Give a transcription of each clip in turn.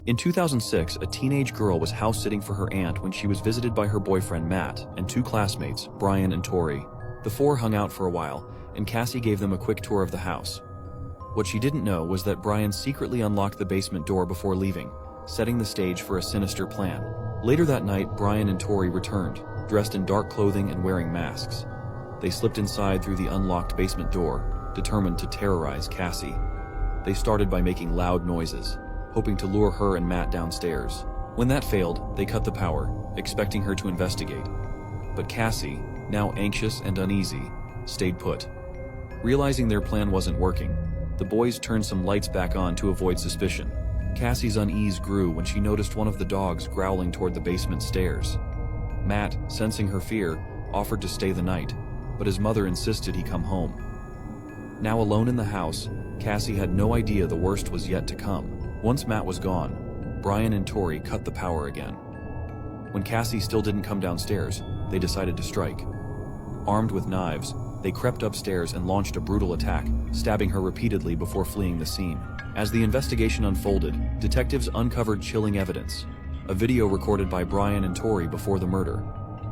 In 2006, a teenage girl was house-sitting for her aunt when she was visited by her boyfriend Matt and two classmates, Brian and Tori. The four hung out for a while, and Cassie gave them a quick tour of the house. What she didn't know was that Brian secretly unlocked the basement door before leaving, setting the stage for a sinister plan. Later that night, Brian and Tori returned, dressed in dark clothing and wearing masks. They slipped inside through the unlocked basement door, determined to terrorize Cassie. They started by making loud noises, hoping to lure her and Matt downstairs. When that failed, they cut the power, expecting her to investigate. But Cassie, now anxious and uneasy, stayed put. Realizing their plan wasn't working, the boys turned some lights back on to avoid suspicion. Cassie's unease grew when she noticed one of the dogs growling toward the basement stairs. Matt, sensing her fear, offered to stay the night, but his mother insisted he come home. Now alone in the house, Cassie had no idea the worst was yet to come. Once Matt was gone, Brian and Tori cut the power again. When Cassie still didn't come downstairs, they decided to strike. Armed with knives, they crept upstairs and launched a brutal attack, stabbing her repeatedly before fleeing the scene. As the investigation unfolded, detectives uncovered chilling evidence, a video recorded by Brian and Tori before the murder.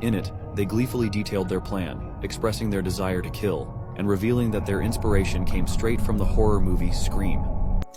In it, they gleefully detailed their plan, expressing their desire to kill, and revealing that their inspiration came straight from the horror movie Scream.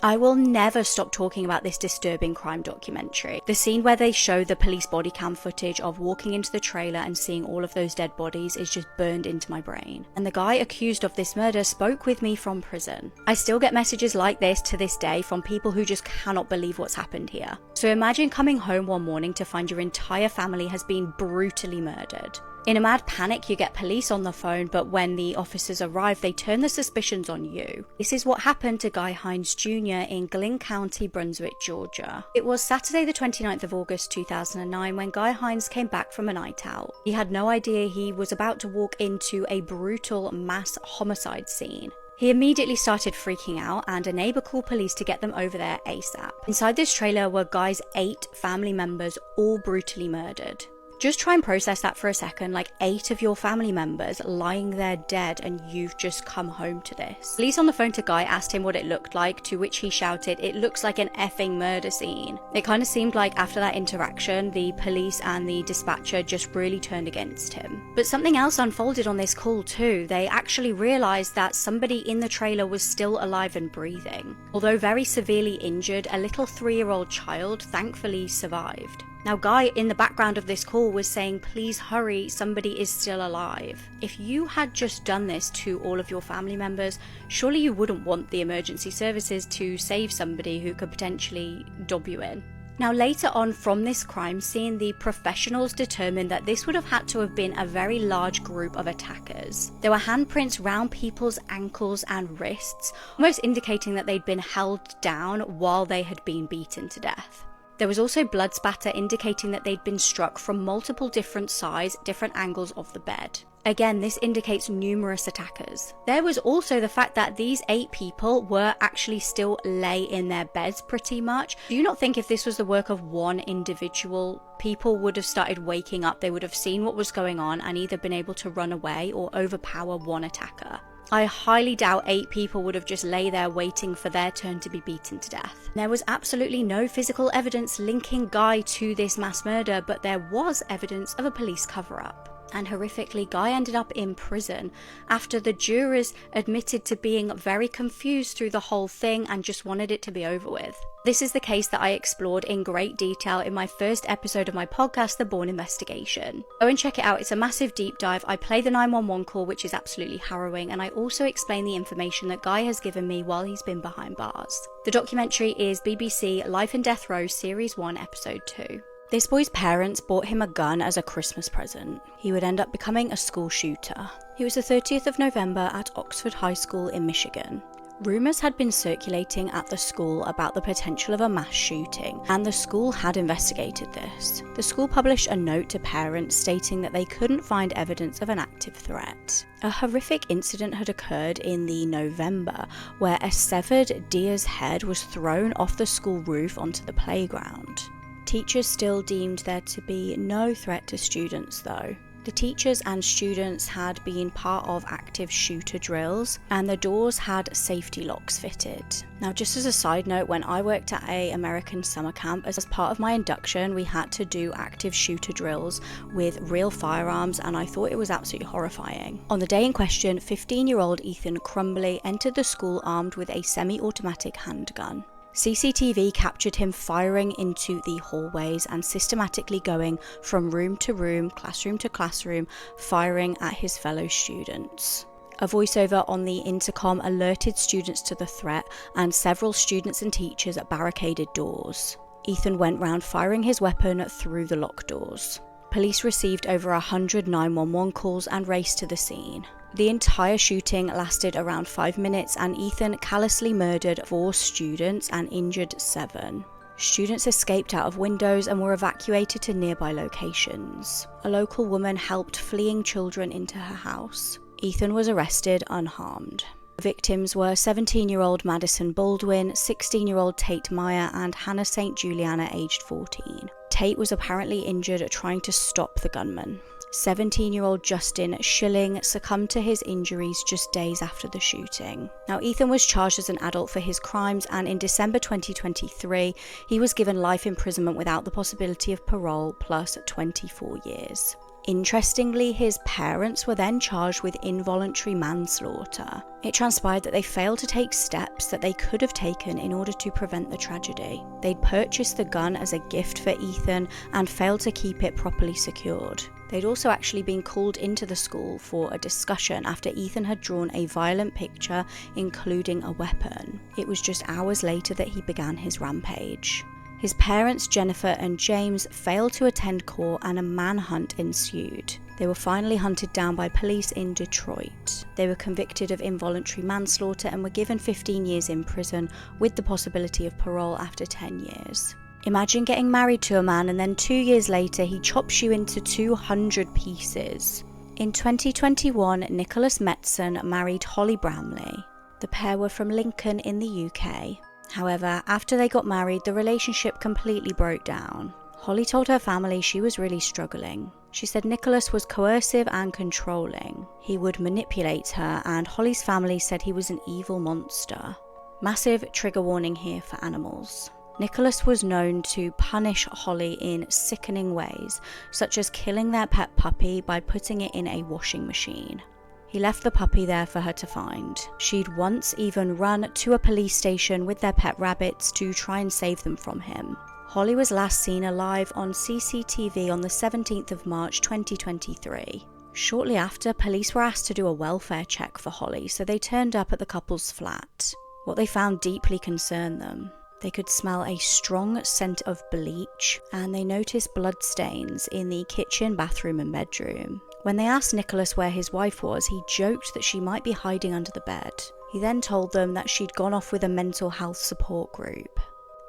I will never stop talking about this disturbing crime documentary. The scene where they show the police body cam footage of walking into the trailer and seeing all of those dead bodies is just burned into my brain. And the guy accused of this murder spoke with me from prison. I still get messages like this to this day from people who just cannot believe what's happened here. So imagine coming home one morning to find your entire family has been brutally murdered. In a mad panic, you get police on the phone, but when the officers arrive, they turn the suspicions on you. This is what happened to Guy Hines Jr. in Glynn County, Brunswick, Georgia. It was Saturday the 29th of August 2009 when Guy Hines came back from a night out. He had no idea he was about to walk into a brutal mass homicide scene. He immediately started freaking out, and a neighbor called police to get them over there ASAP. Inside this trailer were Guy's 8 family members, all brutally murdered. Just try and process that for a second, like 8 of your family members lying there dead and you've just come home to this. Police on the phone to Guy asked him what it looked like, to which he shouted, "It looks like an effing murder scene." It kind of seemed like after that interaction, the police and the dispatcher just really turned against him. But something else unfolded on this call too. They actually realized that somebody in the trailer was still alive and breathing. Although very severely injured, a little 3-year-old child thankfully survived. Now, Guy in the background of this call was saying, "Please hurry, somebody is still alive." If you had just done this to all of your family members, surely you wouldn't want the emergency services to save somebody who could potentially dob you in. Now, later on from this crime scene, the professionals determined that this would have had to have been a very large group of attackers. There were handprints round people's ankles and wrists, almost indicating that they'd been held down while they had been beaten to death. There was also blood spatter indicating that they'd been struck from multiple different sides, different angles of the bed. Again, this indicates numerous attackers. There was also the fact that these 8 people were actually still lay in their beds pretty much. Do you not think if this was the work of one individual, people would have started waking up, they would have seen what was going on and either been able to run away or overpower one attacker? I highly doubt 8 people would have just lay there waiting for their turn to be beaten to death. There was absolutely no physical evidence linking Guy to this mass murder, but there was evidence of a police cover-up. And horrifically, Guy ended up in prison after the jurors admitted to being very confused through the whole thing and just wanted it to be over with. This is the case that I explored in great detail in my first episode of my podcast, The Bourne Investigation. Go and check it out, it's a massive deep dive. I play the 911 call, which is absolutely harrowing, and I also explain the information that Guy has given me while he's been behind bars. The documentary is BBC Life and Death Row Series 1, Episode 2. This boy's parents bought him a gun as a Christmas present. He would end up becoming a school shooter. It was the 30th of November at Oxford High School in Michigan. Rumours had been circulating at the school about the potential of a mass shooting, and the school had investigated this. The school published a note to parents stating that they couldn't find evidence of an active threat. A horrific incident had occurred in the November where a severed deer's head was thrown off the school roof onto the playground. Teachers still deemed there to be no threat to students though. The teachers and students had been part of active shooter drills, and the doors had safety locks fitted. Now, just as a side note, when I worked at an American summer camp, as part of my induction, we had to do active shooter drills with real firearms, and I thought it was absolutely horrifying. On the day in question, 15-year-old Ethan Crumbley entered the school armed with a semi-automatic handgun. CCTV captured him firing into the hallways and systematically going from room to room, classroom to classroom, firing at his fellow students. A voiceover on the intercom alerted students to the threat, and several students and teachers barricaded doors. Ethan went round firing his weapon through the locked doors. Police received over 100 911 calls and raced to the scene. The entire shooting lasted around 5 minutes, and Ethan callously murdered 4 students and injured 7. Students escaped out of windows and were evacuated to nearby locations. A local woman helped fleeing children into her house. Ethan was arrested unharmed. The victims were 17-year-old Madison Baldwin, 16-year-old Tate Meyer, and Hannah St. Juliana, aged 14. Tate was apparently injured trying to stop the gunman. 17-year-old Justin Schilling succumbed to his injuries just days after the shooting. Now, Ethan was charged as an adult for his crimes, and in December 2023, he was given life imprisonment without the possibility of parole, plus 24 years. Interestingly, his parents were then charged with involuntary manslaughter. It transpired that they failed to take steps that they could have taken in order to prevent the tragedy. They'd purchased the gun as a gift for Ethan and failed to keep it properly secured. They'd also actually been called into the school for a discussion after Ethan had drawn a violent picture, including a weapon. It was just hours later that he began his rampage. His parents, Jennifer and James, failed to attend court, and a manhunt ensued. They were finally hunted down by police in Detroit. They were convicted of involuntary manslaughter and were given 15 years in prison with the possibility of parole after 10 years. Imagine getting married to a man and then 2 years later he chops you into 200 pieces. In 2021, Nicholas Metzen married Holly Bramley. The pair were from Lincoln in the UK. However, after they got married, the relationship completely broke down. Holly told her family she was really struggling. She said Nicholas was coercive and controlling. He would manipulate her, and Holly's family said he was an evil monster. Massive trigger warning here for animals. Nicholas was known to punish Holly in sickening ways, such as killing their pet puppy by putting it in a washing machine. He left the puppy there for her to find. She'd once even run to a police station with their pet rabbits to try and save them from him. Holly was last seen alive on CCTV on the 17th of March 2023. Shortly after, police were asked to do a welfare check for Holly, so they turned up at the couple's flat. What they found deeply concerned them. They could smell a strong scent of bleach, and they noticed bloodstains in the kitchen, bathroom and bedroom. When they asked Nicholas where his wife was, he joked that she might be hiding under the bed. He then told them that she'd gone off with a mental health support group.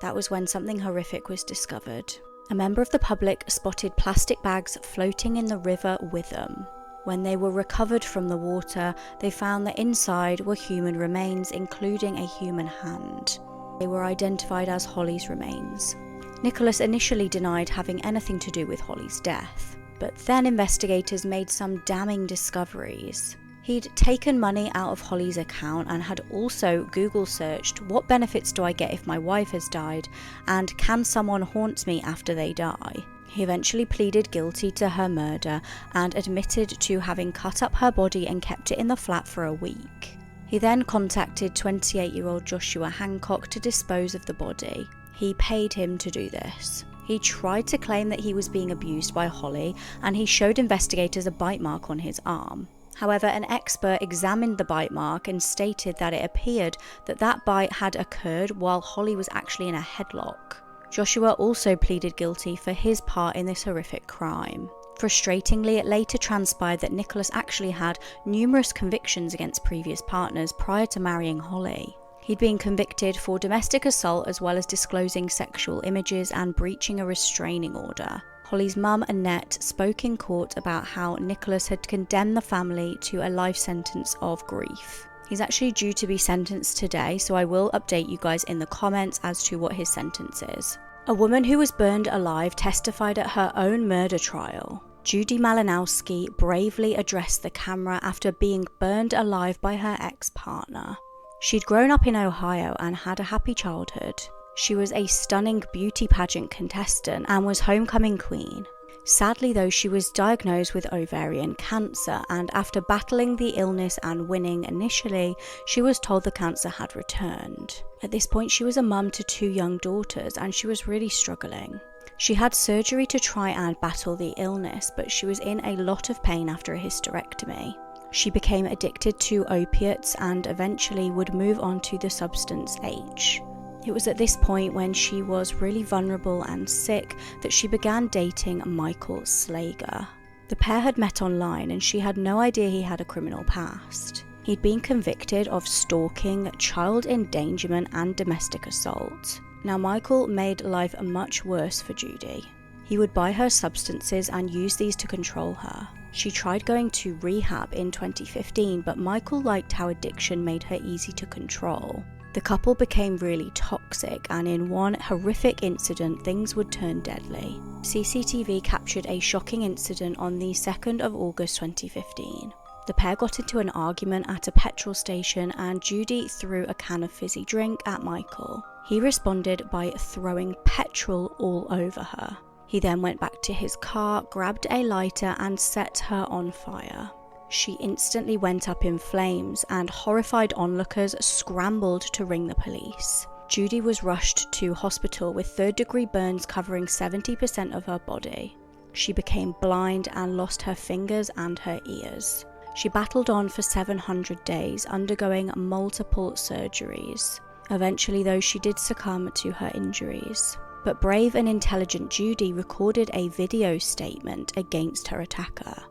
That was when something horrific was discovered. A member of the public spotted plastic bags floating in the river with them. When they were recovered from the water, they found that inside were human remains, including a human hand. They were identified as Holly's remains. Nicholas initially denied having anything to do with Holly's death, but then investigators made some damning discoveries. He'd taken money out of Holly's account and had also Google searched, "What benefits do I get if my wife has died, and can someone haunt me after they die?" He eventually pleaded guilty to her murder and admitted to having cut up her body and kept it in the flat for a week. He then contacted 28-year-old Joshua Hancock to dispose of the body. He paid him to do this. He tried to claim that he was being abused by Holly, and he showed investigators a bite mark on his arm. However, an expert examined the bite mark and stated that it appeared that that bite had occurred while Holly was actually in a headlock. Joshua also pleaded guilty for his part in this horrific crime. Frustratingly, it later transpired that Nicholas actually had numerous convictions against previous partners prior to marrying Holly. He'd been convicted for domestic assault as well as disclosing sexual images and breaching a restraining order. Holly's mum, Annette, spoke in court about how Nicholas had condemned the family to a life sentence of grief. He's actually due to be sentenced today, so I will update you guys in the comments as to what his sentence is. A woman who was burned alive testified at her own murder trial. Judy Malinowski bravely addressed the camera after being burned alive by her ex-partner. She'd grown up in Ohio and had a happy childhood. She was a stunning beauty pageant contestant and was homecoming queen. Sadly though, she was diagnosed with ovarian cancer, and after battling the illness and winning initially, she was told the cancer had returned. At this point, she was a mum to 2 young daughters and she was really struggling. She had surgery to try and battle the illness, but she was in a lot of pain after a hysterectomy. She became addicted to opiates and eventually would move on to the substance H. It was at this point, when she was really vulnerable and sick, that she began dating Michael Slager. The pair had met online and she had no idea he had a criminal past. He'd been convicted of stalking, child endangerment and domestic assault. Now Michael made life much worse for Judy. He would buy her substances and use these to control her. She tried going to rehab in 2015, but Michael liked how addiction made her easy to control. The couple became really toxic, and in one horrific incident, things would turn deadly. CCTV captured a shocking incident on the 2nd of August 2015. The pair got into an argument at a petrol station and Judy threw a can of fizzy drink at Michael. He responded by throwing petrol all over her. He then went back to his car, grabbed a lighter and set her on fire. She instantly went up in flames and horrified onlookers scrambled to ring the police. Judy was rushed to hospital with 3rd-degree burns covering 70% of her body. She became blind and lost her fingers and her ears. She battled on for 700 days, undergoing multiple surgeries. Eventually though, she did succumb to her injuries. But brave and intelligent Judy recorded a video statement against her attacker.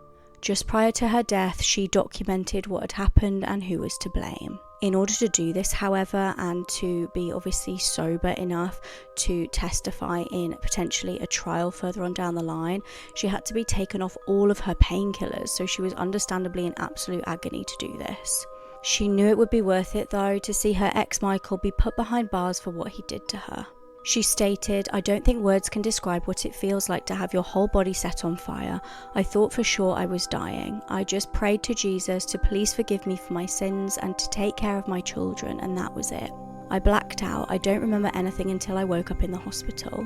Just prior to her death, she documented what had happened and who was to blame. In order to do this, however, and to be obviously sober enough to testify in potentially a trial further on down the line, she had to be taken off all of her painkillers, so she was understandably in absolute agony to do this. She knew it would be worth it though to see her ex Michael be put behind bars for what he did to her. She stated, "I don't think words can describe what it feels like to have your whole body set on fire. I thought for sure I was dying. I just prayed to Jesus to please forgive me for my sins and to take care of my children, and that was it. I blacked out. I don't remember anything until I woke up in the hospital."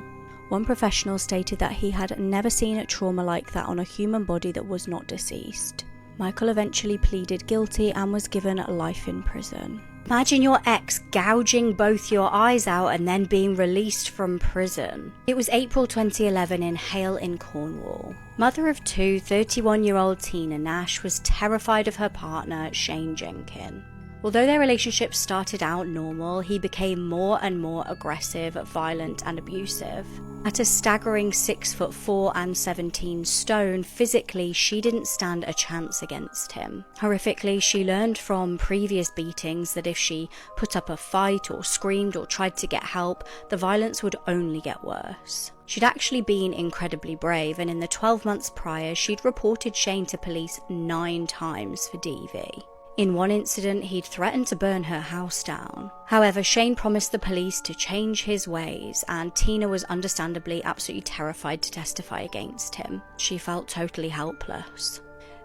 One professional stated that he had never seen a trauma like that on a human body that was not deceased. Michael eventually pleaded guilty and was given life in prison. Imagine your ex gouging both your eyes out and then being released from prison. It was April 2011 in Hale in Cornwall. Mother of 2, 31-year-old Tina Nash was terrified of her partner, Shane Jenkin. Although their relationship started out normal, he became more and more aggressive, violent and abusive. At a staggering 6'4" and 17 stone, physically she didn't stand a chance against him. Horrifically, she learned from previous beatings that if she put up a fight or screamed or tried to get help, the violence would only get worse. She'd actually been incredibly brave, and in the 12 months prior, she'd reported Shane to police 9 times for DV. In one incident, he'd threatened to burn her house down. However, Shane promised the police to change his ways, and Tina was understandably absolutely terrified to testify against him. She felt totally helpless.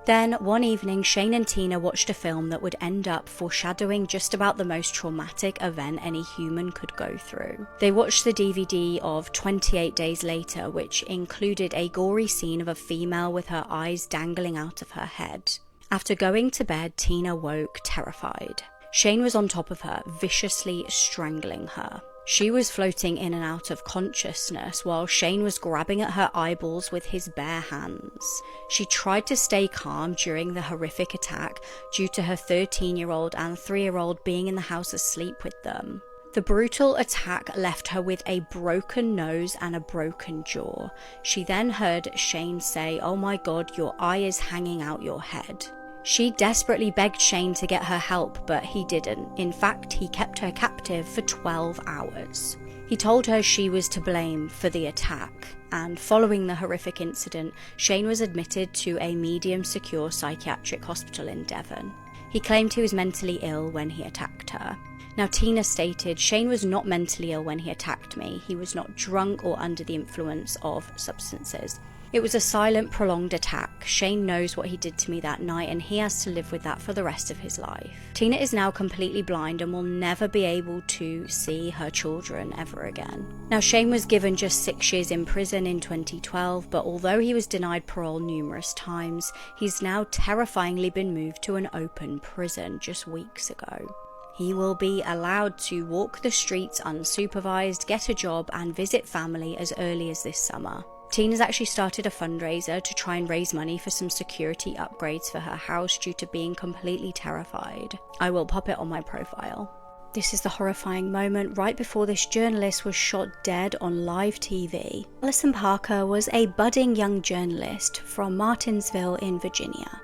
Then, one evening, Shane and Tina watched a film that would end up foreshadowing just about the most traumatic event any human could go through. They watched the DVD of 28 Days Later, which included a gory scene of a female with her eyes dangling out of her head. After going to bed, Tina woke terrified. Shane was on top of her, viciously strangling her. She was floating in and out of consciousness while Shane was grabbing at her eyeballs with his bare hands. She tried to stay calm during the horrific attack due to her 13-year-old and 3-year-old being in the house asleep with them. The brutal attack left her with a broken nose and a broken jaw. She then heard Shane say, "Oh my God, your eye is hanging out your head." She desperately begged Shane to get her help, but he didn't. In fact, he kept her captive for 12 hours. He told her she was to blame for the attack, and following the horrific incident, Shane was admitted to a medium-secure psychiatric hospital in Devon. He claimed he was mentally ill when he attacked her. Now, Tina stated, "Shane was not mentally ill when he attacked me. He was not drunk or under the influence of substances. It was a silent, prolonged attack. Shane knows what he did to me that night and he has to live with that for the rest of his life. Tina is now completely blind and will never be able to see her children ever again. Now, Shane was given just 6 years in prison in 2012, but although he was denied parole numerous times, he's now terrifyingly been moved to an open prison just weeks ago. He will be allowed to walk the streets unsupervised, get a job and visit family as early as this summer. Tina's actually started a fundraiser to try and raise money for some security upgrades for her house due to being completely terrified. I will pop it on my profile. This is the horrifying moment right before this journalist was shot dead on live TV. Alison Parker was a budding young journalist from Martinsville in Virginia.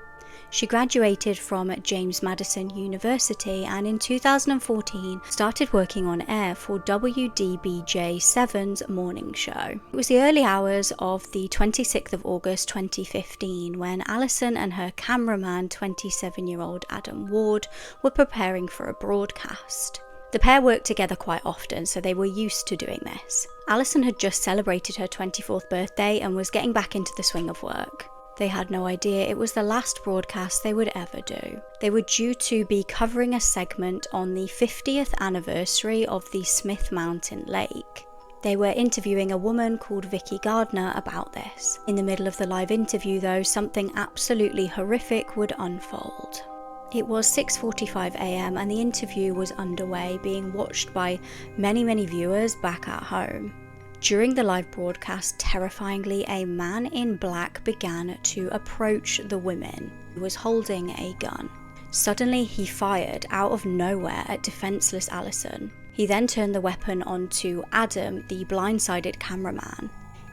She graduated from James Madison University and in 2014 started working on air for WDBJ7's morning show. It was the early hours of the 26th of August 2015 when Alison and her cameraman, 27-year-old Adam Ward, were preparing for a broadcast. The pair worked together quite often, so they were used to doing this. Alison had just celebrated her 24th birthday and was getting back into the swing of work. They had no idea it was the last broadcast they would ever do. They were due to be covering a segment on the 50th anniversary of the Smith Mountain Lake. They were interviewing a woman called Vicky Gardner about this. In the middle of the live interview though, something absolutely horrific would unfold. It was 6:45 a.m. and the interview was underway, being watched by many viewers back at home. During the live broadcast, terrifyingly, a man in black began to approach the women. He was holding a gun. Suddenly, he fired out of nowhere at defenseless Alison. He then turned the weapon onto Adam, the blindsided cameraman.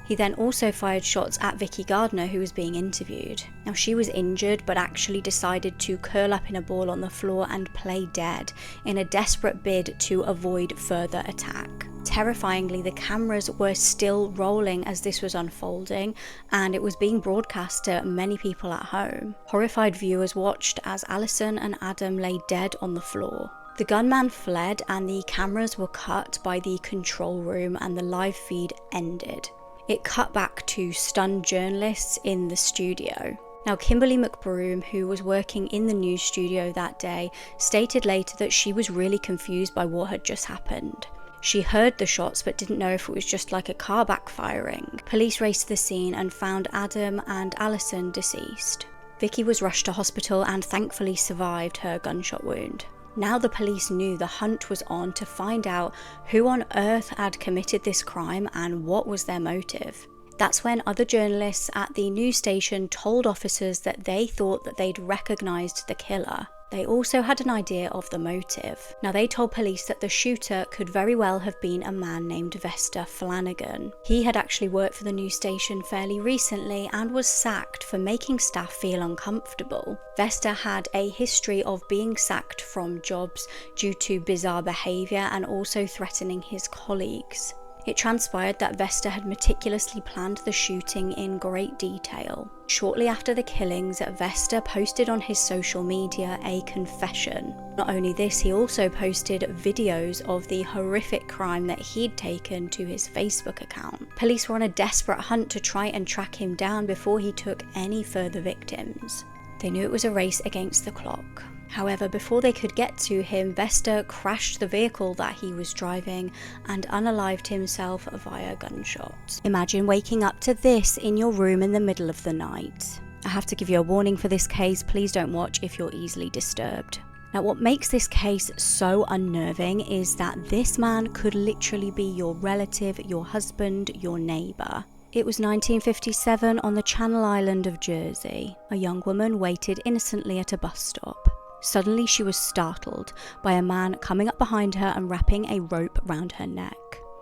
He then also fired shots at Vicky Gardner, who was being interviewed. Now, she was injured, but actually decided to curl up in a ball on the floor and play dead in a desperate bid to avoid further attack. Terrifyingly, the cameras were still rolling as this was unfolding, and it was being broadcast to many people at home. Horrified viewers watched as Alison and Adam lay dead on the floor. The gunman fled, and the cameras were cut by the control room, and the live feed ended. It cut back to stunned journalists in the studio. Now, Kimberly McBroom, who was working in the news studio that day, stated later that she was really confused by what had just happened. She heard the shots but didn't know if it was just like a car backfiring. Police raced to the scene and found Adam and Alison deceased. Vicky was rushed to hospital and thankfully survived her gunshot wound. Now the police knew the hunt was on to find out who on earth had committed this crime and what was their motive. That's when other journalists at the news station told officers that they thought that they'd recognised the killer. They also had an idea of the motive. Now, they told police that the shooter could very well have been a man named Vesta Flanagan. He had actually worked for the news station fairly recently and was sacked for making staff feel uncomfortable. Vesta had a history of being sacked from jobs due to bizarre behaviour and also threatening his colleagues. It transpired that Vesta had meticulously planned the shooting in great detail. Shortly after the killings, Vesta posted on his social media a confession. Not only this, he also posted videos of the horrific crime that he'd taken to his Facebook account. Police were on a desperate hunt to try and track him down before he took any further victims. They knew it was a race against the clock. However, before they could get to him, Vesta crashed the vehicle that he was driving and unalived himself via gunshots. Imagine waking up to this in your room in the middle of the night. I have to give you a warning for this case, please don't watch if you're easily disturbed. Now, what makes this case so unnerving is that this man could literally be your relative, your husband, your neighbour. It was 1957 on the Channel Island of Jersey. A young woman waited innocently at a bus stop. Suddenly she was startled by a man coming up behind her and wrapping a rope round her neck.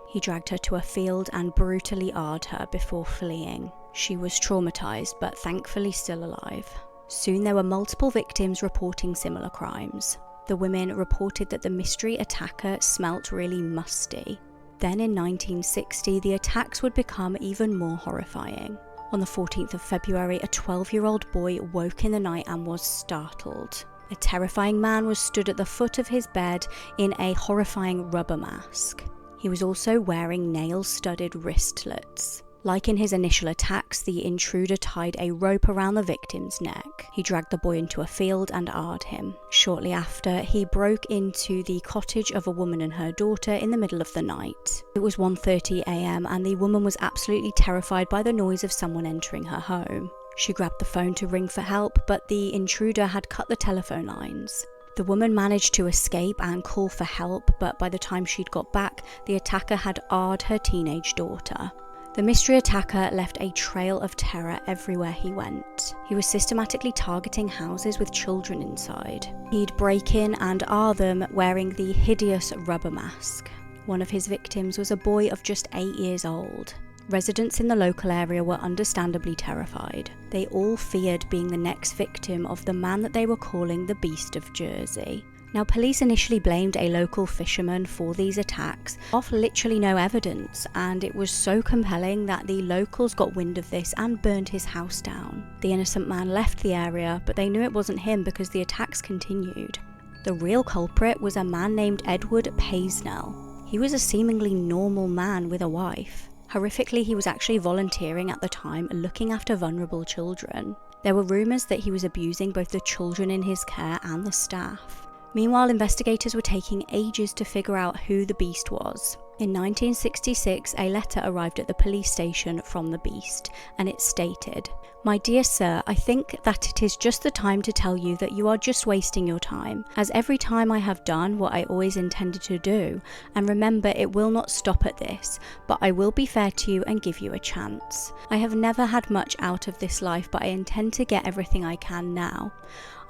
He dragged her to a field and brutally arred her before fleeing. She was traumatised but thankfully still alive. Soon there were multiple victims reporting similar crimes. The women reported that the mystery attacker smelt really musty. Then in 1960, the attacks would become even more horrifying. On the 14th of February, a 12-year-old boy woke in the night and was startled. A terrifying man was stood at the foot of his bed in a horrifying rubber mask. He was also wearing nail-studded wristlets. Like in his initial attacks, the intruder tied a rope around the victim's neck. He dragged the boy into a field and arred him. Shortly after, he broke into the cottage of a woman and her daughter in the middle of the night. It was 1:30 a.m. and the woman was absolutely terrified by the noise of someone entering her home. She grabbed the phone to ring for help, but the intruder had cut the telephone lines. The woman managed to escape and call for help, but by the time she'd got back, the attacker had arred her teenage daughter. The mystery attacker left a trail of terror everywhere he went. He was systematically targeting houses with children inside. He'd break in and arr them wearing the hideous rubber mask. One of his victims was a boy of just 8 years old. Residents in the local area were understandably terrified. They all feared being the next victim of the man that they were calling the Beast of Jersey. Now, police initially blamed a local fisherman for these attacks off literally no evidence, and it was so compelling that the locals got wind of this and burned his house down. The innocent man left the area, but they knew it wasn't him because the attacks continued. The real culprit was a man named Edward Paisnell. He was a seemingly normal man with a wife. Horrifically, he was actually volunteering at the time, looking after vulnerable children. There were rumours that he was abusing both the children in his care and the staff. Meanwhile, investigators were taking ages to figure out who the Beast was. In 1966, a letter arrived at the police station from the Beast, and it stated, "My dear sir, I think that it is just the time to tell you that you are just wasting your time, as every time I have done what I always intended to do, and remember it will not stop at this, but I will be fair to you and give you a chance. I have never had much out of this life, but I intend to get everything I can now.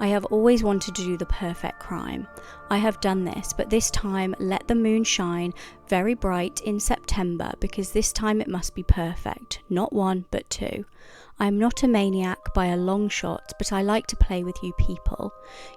I have always wanted to do the perfect crime. I have done this, but this time let the moon shine very bright in September, because this time it must be perfect, not one but two. I am not a maniac by a long shot, but I like to play with you people.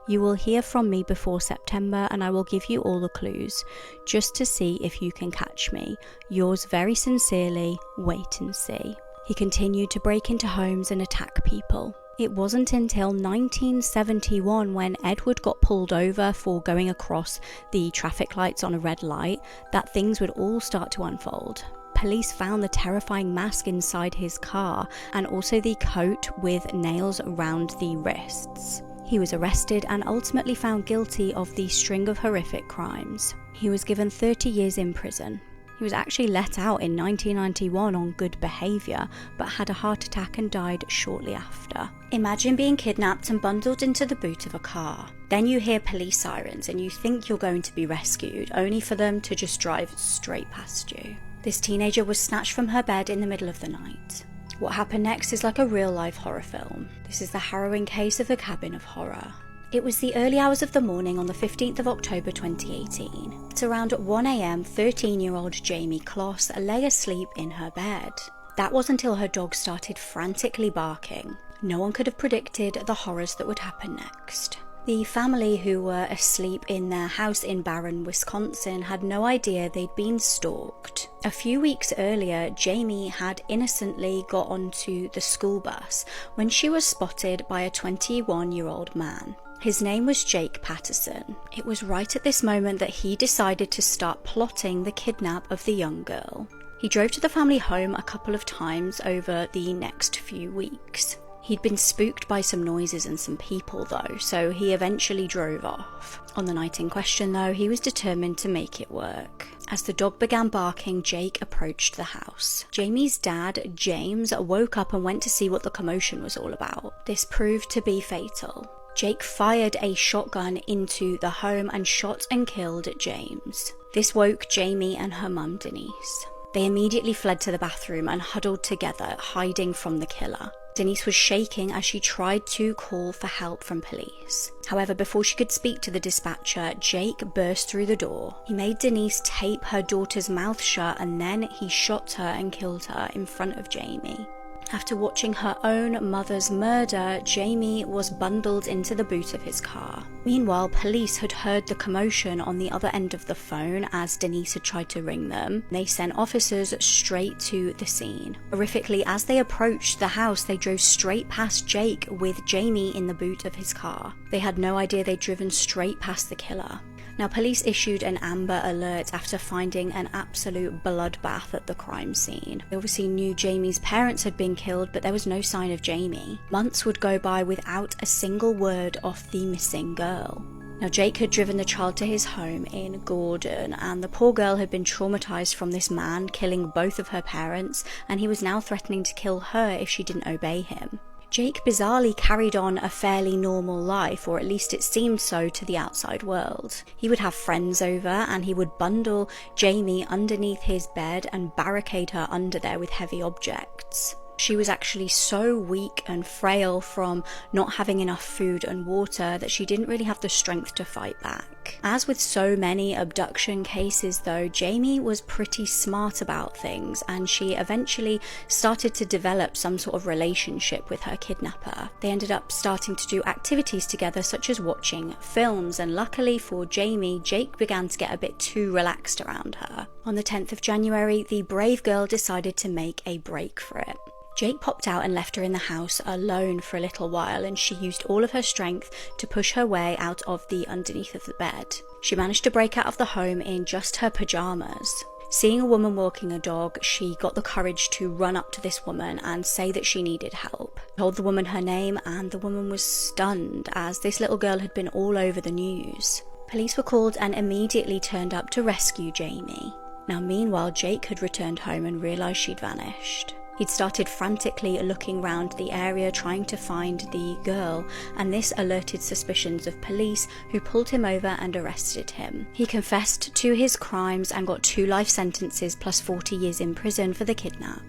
You will hear from me before September, and I will give you all the clues, just to see if you can catch me. Yours very sincerely, Wait and See." He continued to break into homes and attack people. It wasn't until 1971, when Edward got pulled over for going across the traffic lights on a red light, that things would all start to unfold. Police found the terrifying mask inside his car, and also the coat with nails around the wrists. He was arrested and ultimately found guilty of the string of horrific crimes. He was given 30 years in prison. He was actually let out in 1991 on good behaviour, but had a heart attack and died shortly after. Imagine being kidnapped and bundled into the boot of a car. Then you hear police sirens and you think you're going to be rescued, only for them to just drive straight past you. This teenager was snatched from her bed in the middle of the night. What happened next is like a real-life horror film. This is the harrowing case of the Cabin of Horror. It was the early hours of the morning on the 15th of October 2018. At around 1 a.m, 13-year-old Jamie Kloss lay asleep in her bed. That was until her dog started frantically barking. No one could have predicted the horrors that would happen next. The family, who were asleep in their house in Barron, Wisconsin, had no idea they'd been stalked. A few weeks earlier, Jamie had innocently got onto the school bus when she was spotted by a 21-year-old man. His name was Jake Patterson. It was right at this moment that he decided to start plotting the kidnap of the young girl. He drove to the family home a couple of times over the next few weeks. He'd been spooked by some noises and some people though, so he eventually drove off. On the night in question though, he was determined to make it work. As the dog began barking, Jake approached the house. Jamie's dad, James, woke up and went to see what the commotion was all about. This proved to be fatal. Jake fired a shotgun into the home and shot and killed James. This woke Jamie and her mum, Denise. They immediately fled to the bathroom and huddled together, hiding from the killer. Denise was shaking as she tried to call for help from police. However, before she could speak to the dispatcher, Jake burst through the door. He made Denise tape her daughter's mouth shut, and then he shot her and killed her in front of Jamie. After watching her own mother's murder, Jamie was bundled into the boot of his car. Meanwhile, police had heard the commotion on the other end of the phone as Denise had tried to ring them. They sent officers straight to the scene. Horrifically, as they approached the house, they drove straight past Jake with Jamie in the boot of his car. They had no idea they'd driven straight past the killer. Now, police issued an Amber Alert after finding an absolute bloodbath at the crime scene. They obviously knew Jamie's parents had been killed, but there was no sign of Jamie. Months would go by without a single word of the missing girl. Now, Jake had driven the child to his home in Gordon, and the poor girl had been traumatized from this man killing both of her parents, and he was now threatening to kill her if she didn't obey him. Jake bizarrely carried on a fairly normal life, or at least it seemed so to the outside world. He would have friends over and he would bundle Jamie underneath his bed and barricade her under there with heavy objects. She was actually so weak and frail from not having enough food and water that she didn't really have the strength to fight back. As with so many abduction cases though, Jamie was pretty smart about things, and she eventually started to develop some sort of relationship with her kidnapper. They ended up starting to do activities together such as watching films, and luckily for Jamie, Jake began to get a bit too relaxed around her. On the 10th of January, the brave girl decided to make a break for it. Jake popped out and left her in the house alone for a little while, and she used all of her strength to push her way out of the underneath of the bed. She managed to break out of the home in just her pajamas. Seeing a woman walking a dog, she got the courage to run up to this woman and say that she needed help. Told the woman her name, and the woman was stunned as this little girl had been all over the news. Police were called and immediately turned up to rescue Jamie. Now meanwhile, Jake had returned home and realised she'd vanished. He'd started frantically looking round the area trying to find the girl, and this alerted suspicions of police, who pulled him over and arrested him. He confessed to his crimes and got 2 life sentences plus 40 years in prison for the kidnap.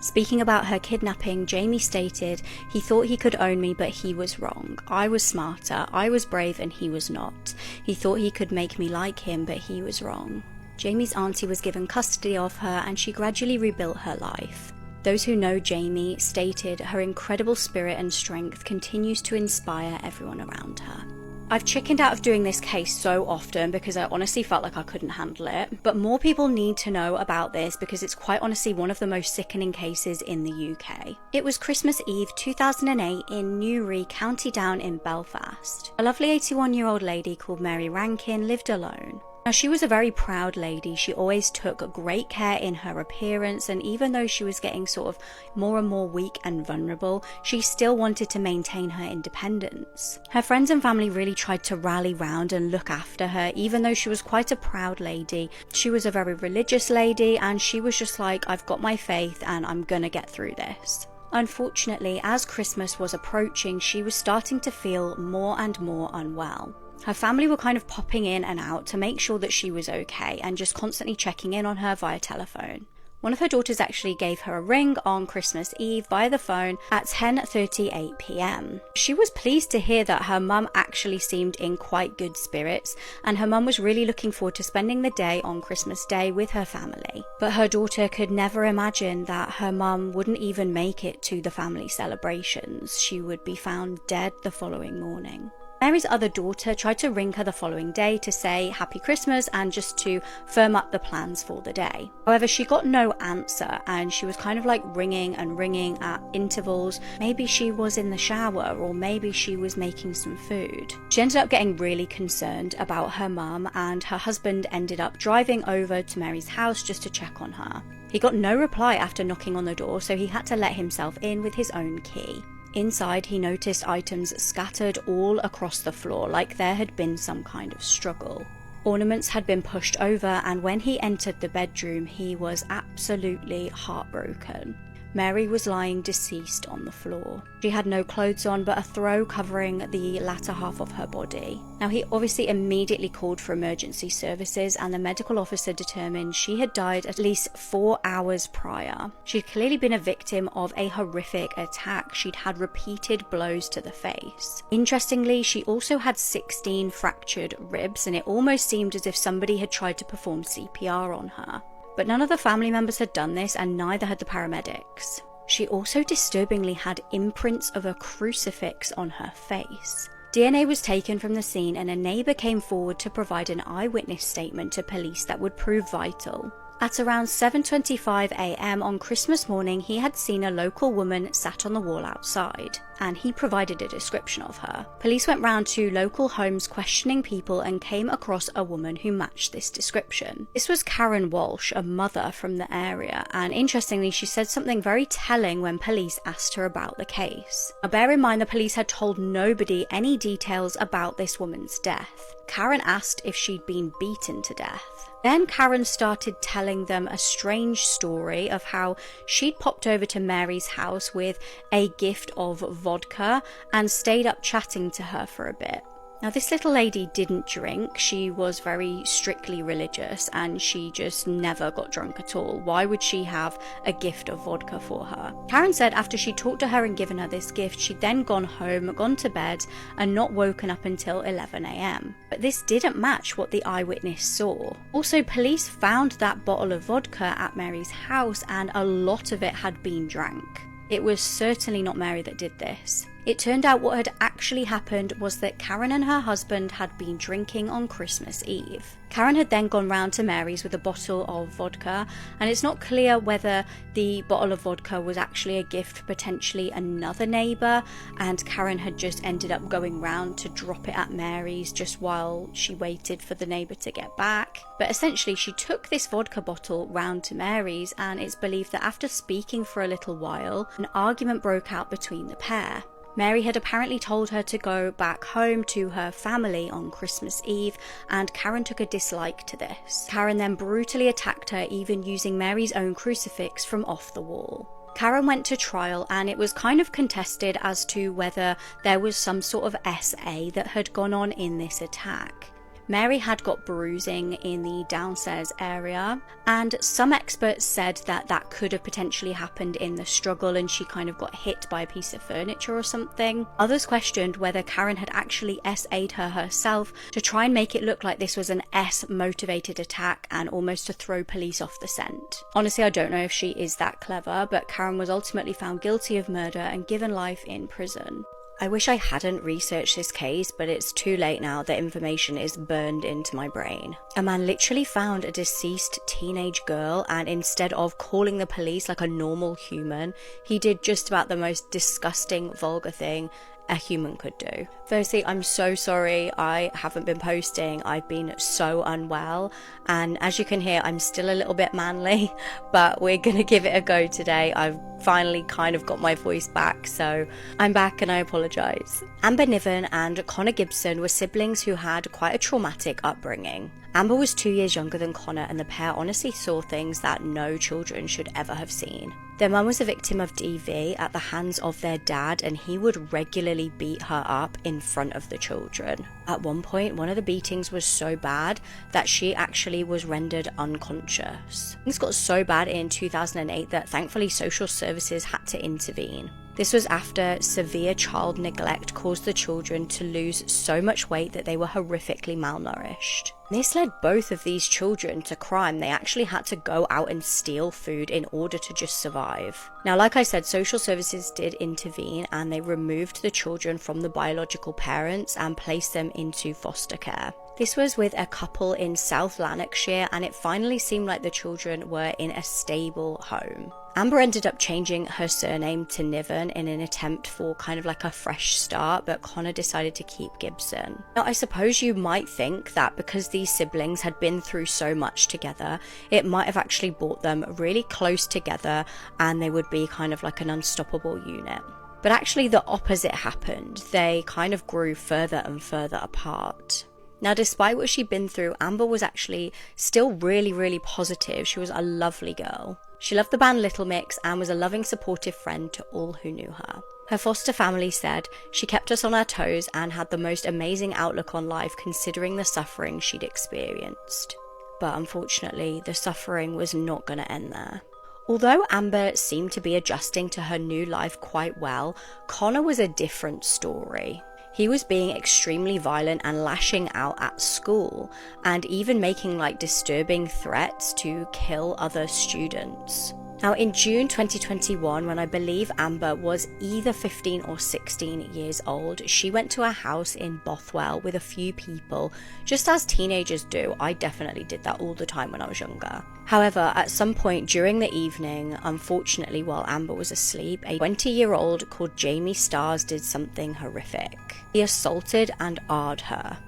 Speaking about her kidnapping, Jamie stated, "He thought he could own me, but he was wrong. I was smarter, I was brave, and he was not. He thought he could make me like him, but he was wrong." Jamie's auntie was given custody of her, and she gradually rebuilt her life. Those who know Jamie stated her incredible spirit and strength continues to inspire everyone around her. I've chickened out of doing this case so often because I honestly felt like I couldn't handle it, but more people need to know about this because it's quite honestly one of the most sickening cases in the UK. It was Christmas Eve 2008 in Newry, County Down in Belfast. A lovely 81-year-old lady called Mary Rankin lived alone. Now, she was a very proud lady. She always took great care in her appearance, and even though she was getting sort of more and more weak and vulnerable, she still wanted to maintain her independence. Her friends and family really tried to rally round and look after her, even though she was quite a proud lady. She was a very religious lady, and she was just like, I've got my faith and I'm gonna get through this. Unfortunately, as Christmas was approaching, she was starting to feel more and more unwell. Her family were kind of popping in and out to make sure that she was okay and just constantly checking in on her via telephone. One of her daughters actually gave her a ring on Christmas Eve via the phone at 10:38 p.m. She was pleased to hear that her mum actually seemed in quite good spirits, and her mum was really looking forward to spending the day on Christmas Day with her family. But her daughter could never imagine that her mum wouldn't even make it to the family celebrations. She would be found dead the following morning. Mary's other daughter tried to ring her the following day to say Happy Christmas and just to firm up the plans for the day. However, she got no answer, and she was kind of like ringing and ringing at intervals. Maybe she was in the shower, or maybe she was making some food. She ended up getting really concerned about her mum, and her husband ended up driving over to Mary's house just to check on her. He got no reply after knocking on the door, so he had to let himself in with his own key. Inside, he noticed items scattered all across the floor, like there had been some kind of struggle. Ornaments had been pushed over, and when he entered the bedroom, he was absolutely heartbroken. Mary was lying deceased on the floor. She had no clothes on but a throw covering the latter half of her body. Now, he obviously immediately called for emergency services, and the medical officer determined she had died at least 4 hours prior. She'd clearly been a victim of a horrific attack. She'd had repeated blows to the face. Interestingly, she also had 16 fractured ribs, and it almost seemed as if somebody had tried to perform CPR on her. But none of the family members had done this, and neither had the paramedics. She also disturbingly had imprints of a crucifix on her face. DNA was taken from the scene, and a neighbour came forward to provide an eyewitness statement to police that would prove vital. At around 7:25 a.m. on Christmas morning, he had seen a local woman sat on the wall outside. and he provided a description of her. Police went round to local homes questioning people and came across a woman who matched this description. This was Karen Walsh, a mother from the area, and interestingly she said something very telling when police asked her about the case. Now bear in mind the police had told nobody any details about this woman's death. Karen asked if she'd been beaten to death. Then Karen started telling them a strange story of how she'd popped over to Mary's house with a gift of vodka and stayed up chatting to her for a bit. Now this little lady didn't drink, she was very strictly religious and she just never got drunk at all. Why would she have a gift of vodka for her? Karen said after she talked to her and given her this gift, she'd then gone home, gone to bed and not woken up until 11 AM. But this didn't match what the eyewitness saw. Also, police found that bottle of vodka at Mary's house and a lot of it had been drank. It was certainly not Mary that did this. It turned out what had actually happened was that Karen and her husband had been drinking on Christmas Eve. Karen had then gone round to Mary's with a bottle of vodka, and it's not clear whether the bottle of vodka was actually a gift for potentially another neighbour, and Karen had just ended up going round to drop it at Mary's just while she waited for the neighbour to get back. But essentially she took this vodka bottle round to Mary's, and it's believed that after speaking for a little while, an argument broke out between the pair. Mary had apparently told her to go back home to her family on Christmas Eve, and Karen took a dislike to this. Karen then brutally attacked her, even using Mary's own crucifix from off the wall. Karen went to trial, and it was kind of contested as to whether there was some sort of SA that had gone on in this attack. Mary had got bruising in the downstairs area, and some experts said that that could have potentially happened in the struggle and she kind of got hit by a piece of furniture or something. Others questioned whether Karen had actually SA'd her herself to try and make it look like this was an S-motivated attack and almost to throw police off the scent. Honestly, I don't know if she is that clever, but Karen was ultimately found guilty of murder and given life in prison. I wish I hadn't researched this case, but it's too late now. The information is burned into my brain. A man literally found a deceased teenage girl, and instead of calling the police like a normal human, he did just about the most disgusting, vulgar thing a human could do. Firstly, I'm so sorry I haven't been posting. I've been so unwell, and as you can hear, I'm still a little bit manly, but we're gonna give it a go today. I've finally kind of got my voice back, so I'm back and I apologise. Amber Niven and Connor Gibson were siblings who had quite a traumatic upbringing. Amber was 2 years younger than Connor, and the pair honestly saw things that no children should ever have seen. Their mum was a victim of DV at the hands of their dad, and he would regularly beat her up in front of the children. At one point, one of the beatings was so bad that she actually was rendered unconscious. Things got so bad in 2008 that thankfully social services had to intervene. This was after severe child neglect caused the children to lose so much weight that they were horrifically malnourished. This led both of these children to crime. They actually had to go out and steal food in order to just survive. Now, like I said, social services did intervene and they removed the children from the biological parents and placed them into foster care. This was with a couple in South Lanarkshire, and it finally seemed like the children were in a stable home. Amber ended up changing her surname to Niven in an attempt for kind of like a fresh start, but Connor decided to keep Gibson. Now, I suppose you might think that because these siblings had been through so much together, it might have actually brought them really close together and they would be kind of like an unstoppable unit. But actually the opposite happened. They kind of grew further and further apart. Now, despite what she'd been through, Amber was actually still really positive. She was a lovely girl. She loved the band Little Mix and was a loving, supportive friend to all who knew her. Her foster family said she kept us on our toes and had the most amazing outlook on life considering the suffering she'd experienced. But unfortunately, the suffering was not going to end there. Although Amber seemed to be adjusting to her new life quite well, Connor was a different story. He was being extremely violent and lashing out at school, and even making like disturbing threats to kill other students. Now, in June 2021, when I believe Amber was either 15 or 16 years old, she went to a house in Bothwell with a few people, just as teenagers do. I definitely did that all the time when I was younger. However, at some point during the evening, unfortunately while Amber was asleep, a 20-year-old called Jamie Stars did something horrific. He assaulted and AR'd her.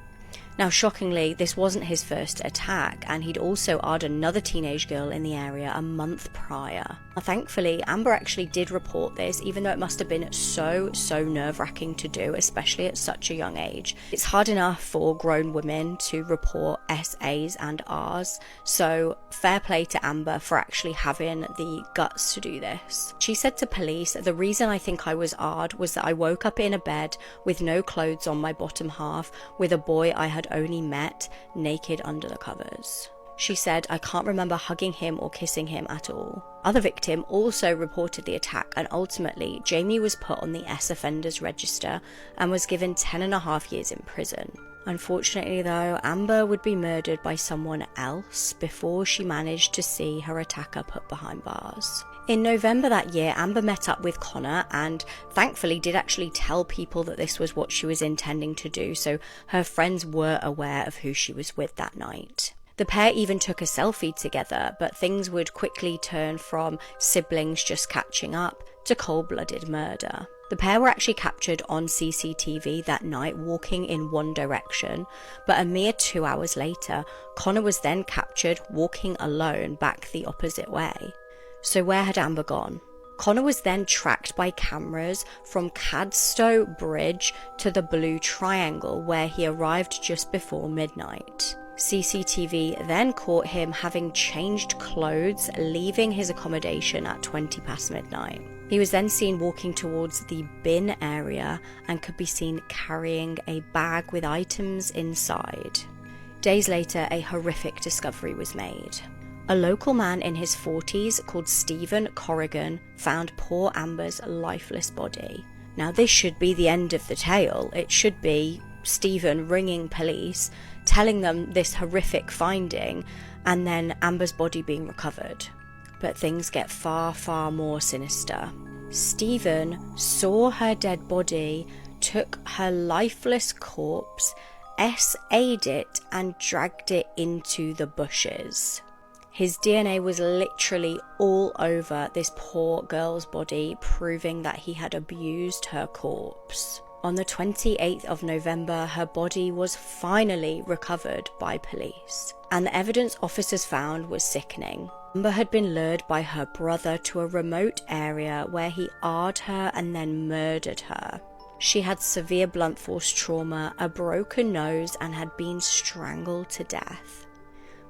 Now, shockingly, this wasn't his first attack, and he'd also AR'd another teenage girl in the area a month prior. Now, thankfully, Amber actually did report this, even though it must have been so nerve-wracking to do, especially at such a young age. It's hard enough for grown women to report SAs and Rs, so fair play to Amber for actually having the guts to do this. She said to police, "The reason I think I was AR'd was that I woke up in a bed with no clothes on my bottom half, with a boy I had only met, naked under the covers." She said, "I can't remember hugging him or kissing him at all." Other victim also reported the attack, and ultimately Jamie was put on the S offenders register and was given 10.5 years in prison. Unfortunately though, Amber would be murdered by someone else before she managed to see her attacker put behind bars. In November that year, Amber met up with Connor and thankfully did actually tell people that this was what she was intending to do, so her friends were aware of who she was with that night. The pair even took a selfie together, but things would quickly turn from siblings just catching up to cold-blooded murder. The pair were actually captured on CCTV that night walking in one direction, but a mere 2 hours later, Connor was then captured walking alone back the opposite way. So where had Amber gone? Connor was then tracked by cameras from Cadstow Bridge to the Blue Triangle, where he arrived just before midnight. CCTV then caught him having changed clothes, leaving his accommodation at 20 past midnight. He was then seen walking towards the bin area and could be seen carrying a bag with items inside. Days later, a horrific discovery was made. A local man in his 40s called Stephen Corrigan found poor Amber's lifeless body. Now, this should be the end of the tale. It should be Stephen ringing police, telling them this horrific finding, and then Amber's body being recovered. But things get far more sinister. Stephen saw her dead body, took her lifeless corpse, SA'd it, and dragged it into the bushes. His DNA was literally all over this poor girl's body, proving that he had abused her corpse. On the 28th of November, her body was finally recovered by police, and the evidence officers found was sickening. Amber had been lured by her brother to a remote area where he AR'd her and then murdered her. She had severe blunt force trauma, a broken nose, and had been strangled to death.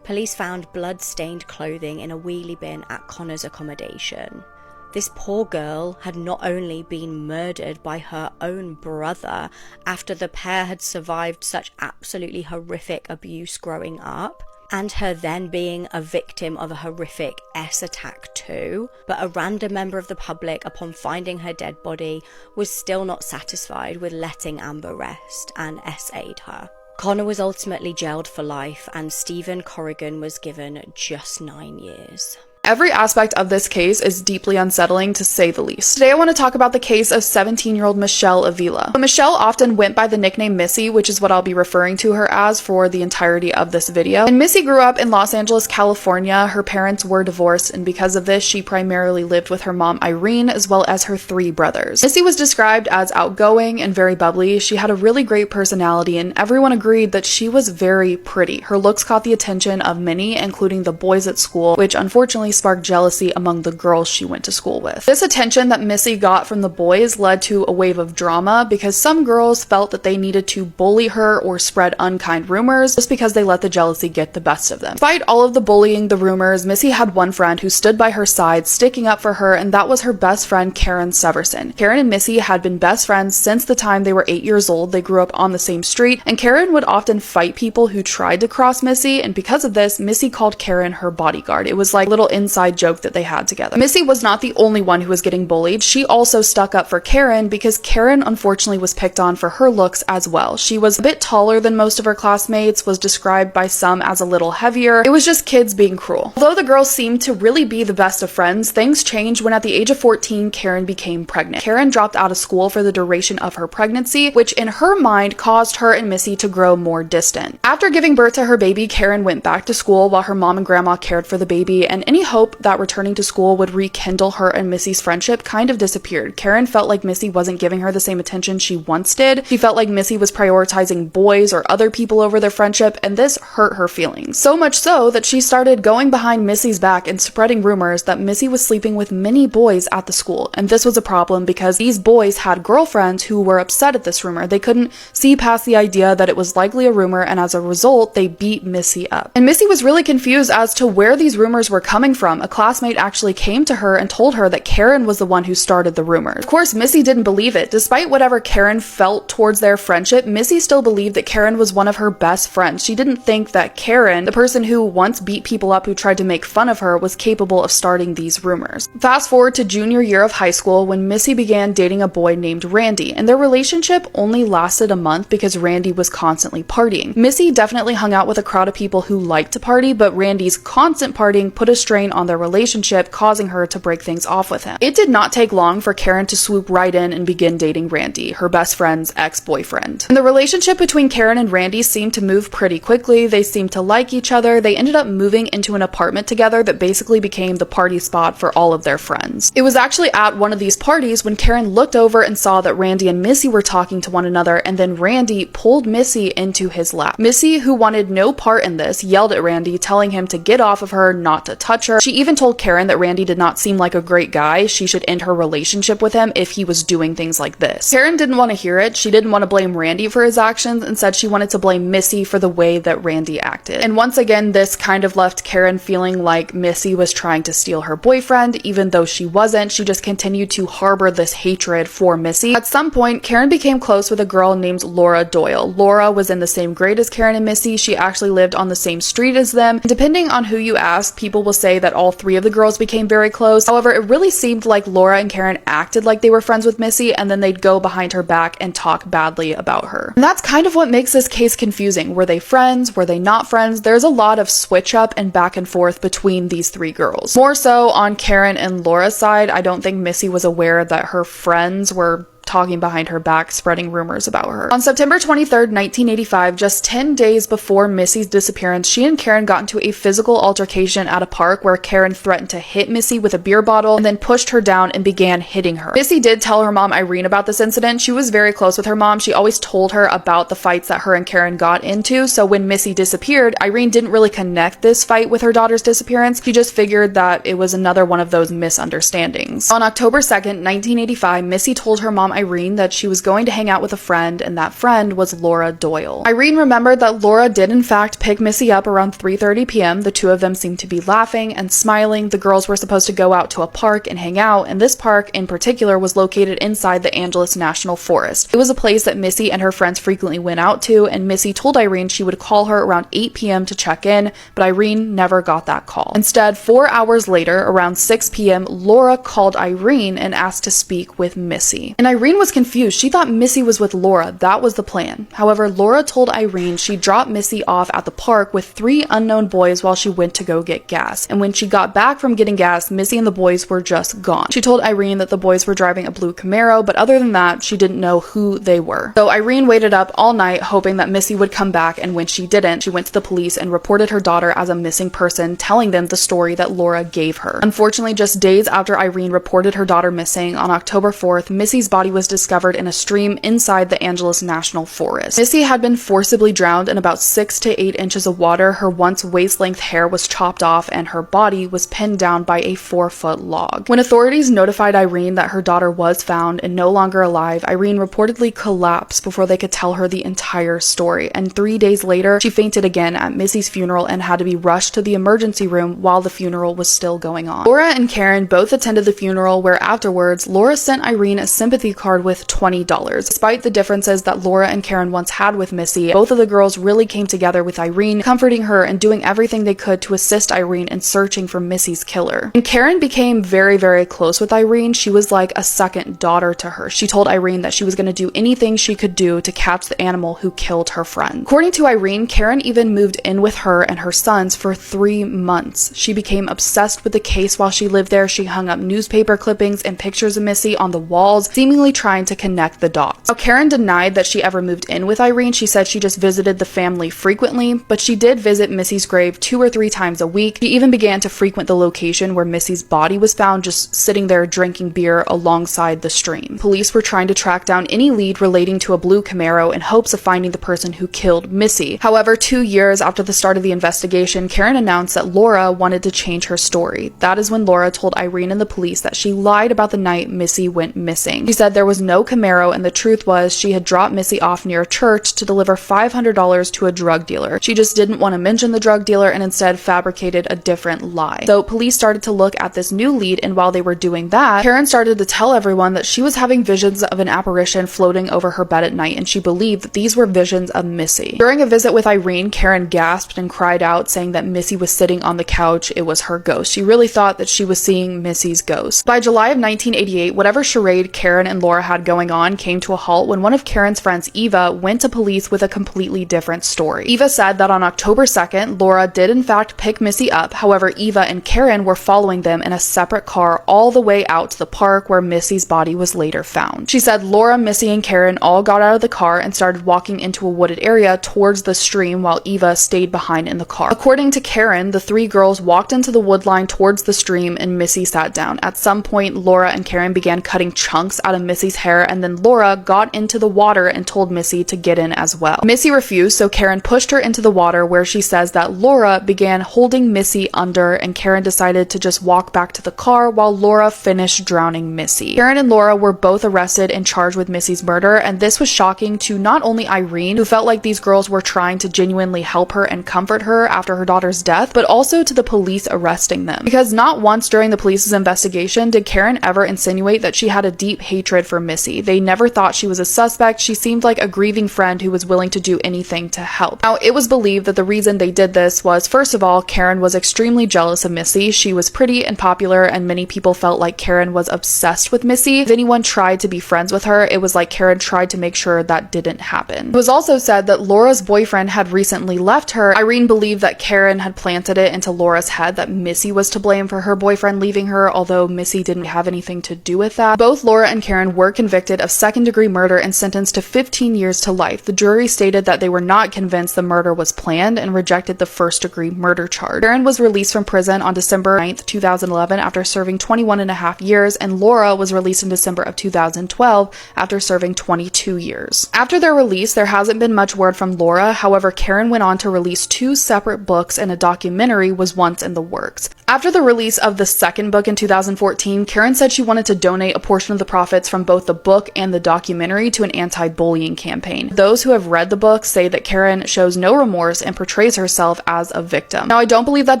Police found blood-stained clothing in a wheelie bin at Connor's accommodation. This poor girl had not only been murdered by her own brother after the pair had survived such absolutely horrific abuse growing up, and her then being a victim of a horrific S attack too, but a random member of the public, upon finding her dead body, was still not satisfied with letting Amber rest and SA'd her. Connor was ultimately jailed for life, and Stephen Corrigan was given just 9 years. Every aspect of this case is deeply unsettling, to say the least. Today I want to talk about the case of 17-year-old Michelle Avila. Michelle often went by the nickname Missy, which is what I'll be referring to her as for the entirety of this video. And Missy grew up in Los Angeles, California. Her parents were divorced, and because of this, she primarily lived with her mom Irene as well as her 3 brothers. Missy was described as outgoing and very bubbly. She had a really great personality, and everyone agreed that she was very pretty. Her looks caught the attention of many, including the boys at school, which unfortunately sparked jealousy among the girls she went to school with. This attention that Missy got from the boys led to a wave of drama because some girls felt that they needed to bully her or spread unkind rumors just because they let the jealousy get the best of them. Despite all of the bullying, the rumors, Missy had one friend who stood by her side, sticking up for her, and that was her best friend Karen Severson. Karen and Missy had been best friends since the time they were 8 years old. They grew up on the same street, and Karen would often fight people who tried to cross Missy, and because of this, Missy called Karen her bodyguard. It was like a little inside joke that they had together. Missy was not the only one who was getting bullied. She also stuck up for Karen because Karen unfortunately was picked on for her looks as well. She was a bit taller than most of her classmates, was described by some as a little heavier. It was just kids being cruel. Although the girls seemed to really be the best of friends, things changed when at the age of 14, Karen became pregnant. Karen dropped out of school for the duration of her pregnancy, which in her mind caused her and Missy to grow more distant. After giving birth to her baby, Karen went back to school while her mom and grandma cared for the baby, and any hope that returning to school would rekindle her and Missy's friendship kind of disappeared. Karen felt like Missy wasn't giving her the same attention she once did. She felt like Missy was prioritizing boys or other people over their friendship, and this hurt her feelings. So much so that she started going behind Missy's back and spreading rumors that Missy was sleeping with many boys at the school. And this was a problem because these boys had girlfriends who were upset at this rumor. They couldn't see past the idea that it was likely a rumor, and as a result, they beat Missy up. And Missy was really confused as to where these rumors were coming from. A classmate actually came to her and told her that Karen was the one who started the rumors. Of course, Missy didn't believe it. Despite whatever Karen felt towards their friendship, Missy still believed that Karen was one of her best friends. She didn't think that Karen, the person who once beat people up who tried to make fun of her, was capable of starting these rumors. Fast forward to junior year of high school when Missy began dating a boy named Randy, and their relationship only lasted a month because Randy was constantly partying. Missy definitely hung out with a crowd of people who liked to party, but Randy's constant partying put a strain on their relationship, causing her to break things off with him. It did not take long for Karen to swoop right in and begin dating Randy, her best friend's ex-boyfriend. And the relationship between Karen and Randy seemed to move pretty quickly. They seemed to like each other. They ended up moving into an apartment together that basically became the party spot for all of their friends. It was actually at one of these parties when Karen looked over and saw that Randy and Missy were talking to one another, and then Randy pulled Missy into his lap. Missy, who wanted no part in this, yelled at Randy, telling him to get off of her, not to touch her. She even told Karen that Randy did not seem like a great guy. She should end her relationship with him if he was doing things like this. Karen didn't want to hear it. She didn't want to blame Randy for his actions. Instead, she wanted to blame Missy for the way that Randy acted. And once again, this kind of left Karen feeling like Missy was trying to steal her boyfriend, even though she wasn't. She just continued to harbor this hatred for Missy. At some point, Karen became close with a girl named Laura Doyle. Laura was in the same grade as Karen and Missy. She actually lived on the same street as them. And depending on who you ask, people will say that all three of the girls became very close. However, it really seemed like Laura and Karen acted like they were friends with Missy, and then they'd go behind her back and talk badly about her. And that's kind of what makes this case confusing. Were they friends? Were they not friends? There's a lot of switch up and back and forth between these three girls. More so on Karen and Laura's side, I don't think Missy was aware that her friends were talking behind her back, spreading rumors about her. On September 23rd, 1985, just 10 days before Missy's disappearance, she and Karen got into a physical altercation at a park where Karen threatened to hit Missy with a beer bottle and then pushed her down and began hitting her. Missy did tell her mom Irene about this incident. She was very close with her mom. She always told her about the fights that her and Karen got into, so when Missy disappeared, Irene didn't really connect this fight with her daughter's disappearance. She just figured that it was another one of those misunderstandings. On October 2nd, 1985, Missy told her mom Irene that she was going to hang out with a friend, and that friend was Laura Doyle. Irene remembered that Laura did in fact pick Missy up around 3:30 p.m. The two of them seemed to be laughing and smiling. The girls were supposed to go out to a park and hang out, and this park in particular was located inside the Angeles National Forest. It was a place that Missy and her friends frequently went out to, and Missy told Irene she would call her around 8 p.m. to check in, but Irene never got that call. Instead, 4 hours later, around 6 p.m., Laura called Irene and asked to speak with Missy. And Irene was confused. She thought Missy was with Laura. That was the plan. However, Laura told Irene she dropped Missy off at the park with 3 unknown boys while she went to go get gas. And when she got back from getting gas, Missy and the boys were just gone. She told Irene that the boys were driving a blue Camaro, but other than that, she didn't know who they were. So Irene waited up all night hoping that Missy would come back, and when she didn't, she went to the police and reported her daughter as a missing person, telling them the story that Laura gave her. Unfortunately, just days after Irene reported her daughter missing, on October 4th, Missy's body was discovered in a stream inside the Angeles National Forest. Missy had been forcibly drowned in about 6 to 8 inches of water. Her once waist-length hair was chopped off, and her body was pinned down by a 4-foot log. When authorities notified Irene that her daughter was found and no longer alive, Irene reportedly collapsed before they could tell her the entire story, and 3 days later, she fainted again at Missy's funeral and had to be rushed to the emergency room while the funeral was still going on. Laura and Karen both attended the funeral, where afterwards, Laura sent Irene a sympathy card card with $20. Despite the differences that Laura and Karen once had with Missy, both of the girls really came together with Irene, comforting her and doing everything they could to assist Irene in searching for Missy's killer. And Karen became very, very close with Irene. She was like a second daughter to her. She told Irene that she was going to do anything she could do to catch the animal who killed her friend. According to Irene, Karen even moved in with her and her sons for 3 months. She became obsessed with the case while she lived there. She hung up newspaper clippings and pictures of Missy on the walls, seemingly trying to connect the dots. Now, Karen denied that she ever moved in with Irene. She said she just visited the family frequently, but she did visit Missy's grave 2 or 3 times a week. She even began to frequent the location where Missy's body was found, just sitting there drinking beer alongside the stream. Police were trying to track down any lead relating to a blue Camaro in hopes of finding the person who killed Missy. However, 2 years after the start of the investigation, Karen announced that Laura wanted to change her story. That is when Laura told Irene and the police that she lied about the night Missy went missing. She said there was no Camaro, and the truth was she had dropped Missy off near a church to deliver $500 to a drug dealer. She just didn't want to mention the drug dealer and instead fabricated a different lie. So police started to look at this new lead, and while they were doing that, Karen started to tell everyone that she was having visions of an apparition floating over her bed at night, and she believed that these were visions of Missy. During a visit with Irene, Karen gasped and cried out, saying that Missy was sitting on the couch. It was her ghost. She really thought that she was seeing Missy's ghost. By July of 1988, whatever charade Karen and Laura had going on came to a halt when one of Karen's friends, Eva, went to police with a completely different story. Eva said that on October 2nd, Laura did in fact pick Missy up. However, Eva and Karen were following them in a separate car all the way out to the park where Missy's body was later found. She said Laura, Missy, and Karen all got out of the car and started walking into a wooded area towards the stream while Eva stayed behind in the car. According to Karen, the 3 girls walked into the woodline towards the stream and Missy sat down. At some point, Laura and Karen began cutting chunks out of Missy's hair, and then Laura got into the water and told Missy to get in as well. Missy refused, so Karen pushed her into the water, where she says that Laura began holding Missy under, and Karen decided to just walk back to the car while Laura finished drowning Missy. Karen and Laura were both arrested and charged with Missy's murder, and this was shocking to not only Irene, who felt like these girls were trying to genuinely help her and comfort her after her daughter's death, but also to the police arresting them. Because not once during the police's investigation did Karen ever insinuate that she had a deep hatred for Missy. They never thought she was a suspect. She seemed like a grieving friend who was willing to do anything to help. Now, it was believed that the reason they did this was, first of all, Karen was extremely jealous of Missy. She was pretty and popular, and many people felt like Karen was obsessed with Missy. If anyone tried to be friends with her, it was like Karen tried to make sure that didn't happen. It was also said that Laura's boyfriend had recently left her. Irene believed that Karen had planted it into Laura's head that Missy was to blame for her boyfriend leaving her, although Missy didn't have anything to do with that. Both Laura and Karen were convicted of second-degree murder and sentenced to 15 years to life. The jury stated that they were not convinced the murder was planned and rejected the first-degree murder charge. Karen was released from prison on December 9th, 2011 after serving 21.5 years, and Laura was released in December of 2012 after serving 22 years. After their release, there hasn't been much word from Laura. However, Karen went on to release 2 separate books, and a documentary was once in the works. After the release of the second book in 2014, Karen said she wanted to donate a portion of the profits from both the book and the documentary to an anti-bullying campaign. Those who have read the book say that Karen shows no remorse and portrays herself as a victim. Now, I don't believe that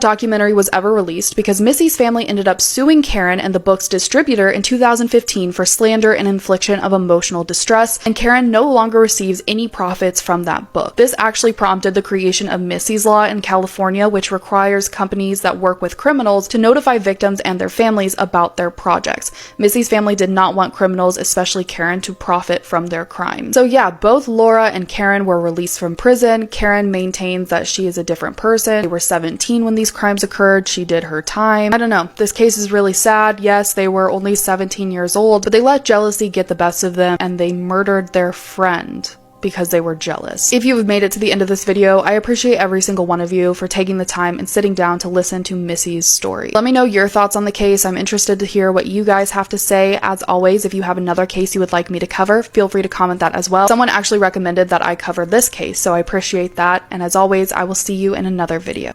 documentary was ever released because Missy's family ended up suing Karen and the book's distributor in 2015 for slander and infliction of emotional distress, and Karen no longer receives any profits from that book. This actually prompted the creation of Missy's Law in California, which requires companies that work with criminals to notify victims and their families about their projects. Missy's family did not want criminals, especially Karen, to profit from their crimes. So yeah, both Laura and Karen were released from prison. Karen maintains that she is a different person. They were 17 when these crimes occurred. She did her time. I don't know. This case is really sad. Yes, they were only 17 years old, but they let jealousy get the best of them and they murdered their friend because they were jealous. If you've made it to the end of this video, I appreciate every single one of you for taking the time and sitting down to listen to Missy's story. Let me know your thoughts on the case. I'm interested to hear what you guys have to say. As always, if you have another case you would like me to cover, feel free to comment that as well. Someone actually recommended that I cover this case, so I appreciate that. And as always, I will see you in another video.